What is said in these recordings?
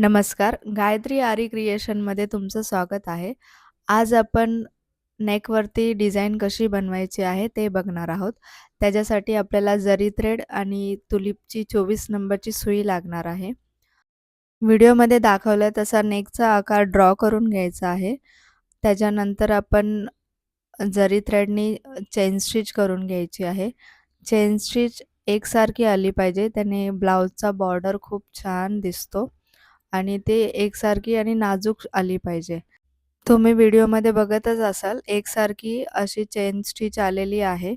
नमस्कार, गायत्री आरी क्रिएशनमध्ये तुमचं स्वागत आहे. आज आपण नेकवरती डिझाईन कशी बनवायची आहे ते बघणार आहोत. त्याच्यासाठी आपल्याला जरी थ्रेड आणि तुलिपची 24 नंबरची सुई लागणार आहे. व्हिडिओमध्ये दाखवलं तसा नेकचा आकार ड्रॉ करून घ्यायचा आहे. त्याच्यानंतर आपण जरी थ्रेडनी चेन स्टिच करून घ्यायची आहे. चेन स्टिच एकसारखी आली पाहिजे, त्याने ब्लाउजचा बॉर्डर खूप छान दिसतो आणि ते एकसारखी आणि नाजूक आली पाहिजे. तुम्ही व्हिडिओमध्ये बघतच असाल, एकसारखी अशी चेन स्टिच आलेली आहे.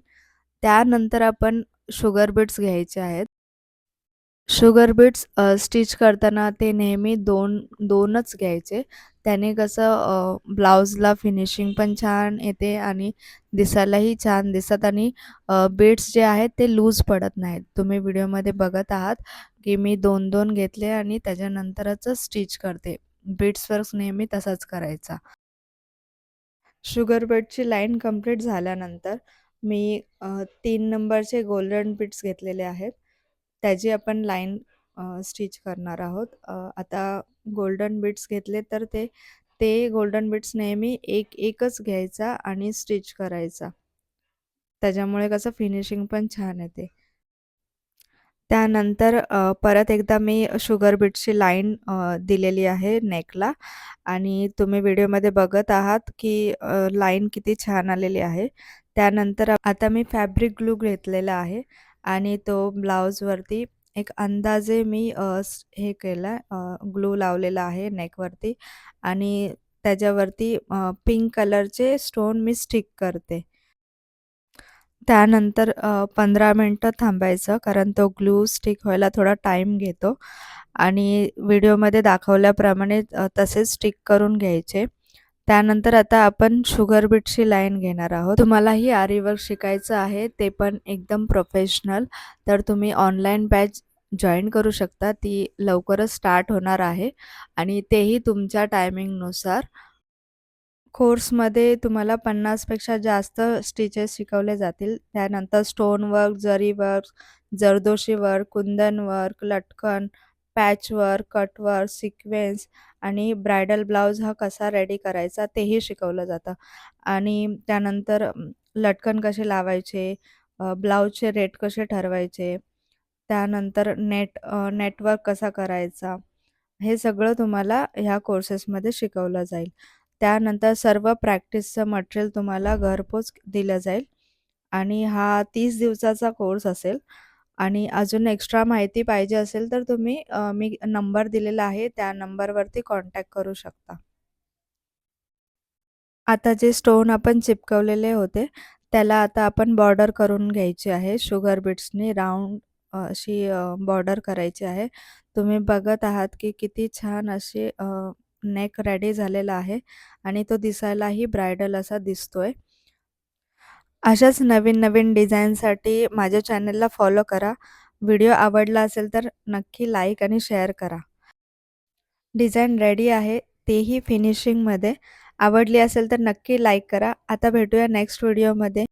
त्यानंतर आपण शुगर बीड्स घ्यायचे आहेत. शुगर बीड्स स्टिच करताना ते नेहमी 2च घ्यायचे. त्याने कसं ब्लाउजला फिनिशिंग पण छान येते आणि दिसायलाही छान दिसतात आणि बीड्स जे आहेत ते लूज पडत नाहीत. तुम्ही व्हिडिओमध्ये बघत आहात, की मी 2-2 घेतले आणि त्याच्यानंतरच स्टिच करते. बीड्स वर्क नेहमी तसाच करायचा. शुगर बीडची लाईन कंप्लीट झाल्यानंतर मी 3 नंबरचे गोल्डन बीड्स घेतलेले आहेत. त्याची आपण लाईन स्टिच करणार आहोत. आता गोल्डन बीड्स घेतले तर ते ते गोल्डन बीड्स नेहमी एकच घ्यायचा आणि स्टिच करायचा. त्याच्यामुळे कसं फिनिशिंग पण छान येते. त्यानंतर परत एकदा मी शुगर बीट्सची लाईन दिलेली आहे नेकला आणि तुम्ही व्हिडिओमध्ये बघत आहात, की लाईन किती छान आलेली आहे. त्यानंतर आता मी फॅब्रिक ग्लू घेतलेला आहे आणि तो ब्लाउजवरती एक अंदाजे मी हे केलं ग्लू लावलेला आहे नेकवरती आणि त्याच्यावरती पिंक कलरचे स्टोन मी स्टिक करते. त्यानंतर 15 मिनिटं थांबायचं कारण तो ग्लू स्टिक व्हायला थोडा टाईम घेतो आणि व्हिडिओमध्ये दाखवल्याप्रमाणे तसेच स्टिक करून घ्यायचे. त्यानंतर आता आपण शुगर बीट्सची लाईन घेणार आहोत. तुम्हालाही आरी वर्क शिकायचं आहे, ते पण एकदम प्रोफेशनल, तर तुम्ही ऑनलाईन बॅच जॉइन करू शकता. ती लवकरच स्टार्ट होणार आहे आणि तेही तुमच्या टायमिंगनुसार. कोर्समध्ये तुम्हाला 50 पेक्षा जास्त स्टिचेस शिकवले जातील. त्यानंतर स्टोन वर्क, जरी वर्क, जरदोशी वर्क, कुंदन वर्क, लटकन, patch work, cut work, sequence आणि ब्रायडल ब्लाउज हा कसा रेडी करायचा तेही शिकवलं जातं. आणि त्यानंतर लटकन कसे लावायचे, ब्लाउजचे रेट कसे ठरवायचे, त्यानंतर नेटवर्क कसा करायचा, हे सगळं तुम्हाला ह्या कोर्सेसमध्ये शिकवलं जाईल. त्यानंतर सर्व प्रॅक्टिसचं मटेरियल तुम्हाला घरपोच दिलं जाईल आणि हा 30 दिवसाचा कोर्स असेल आणि अजून एक्स्ट्रा माहिती पाहिजे असेल तर तुम्ही मी नंबर दिलेला आहे त्या नंबरवरती कॉन्टॅक्ट करू शकता. आता जे स्टोन आपण चिपकवलेले होते, त्याला आता आपण बॉर्डर करून घ्यायची आहे. शुगर बीट्सनी राउंड अशी बॉर्डर करायची आहे. तुम्ही बघत आहात, की किती छान अशी नेक रेडी झालेला आहे आणि तो दिसायलाही ब्रायडल असा दिसतोय. अशाच नवीन-नवीन डिझाईनसाठी माझ्या चॅनलला फॉलो करा. व्हिडिओ आवडला असेल तर नक्की लाईक आणि शेअर करा. डिझाईन रेडी आहे, तेही फिनिशिंगमध्ये. आवडली असेल तर नक्की लाईक करा. आता भेटूया नेक्स्ट व्हिडिओमध्ये.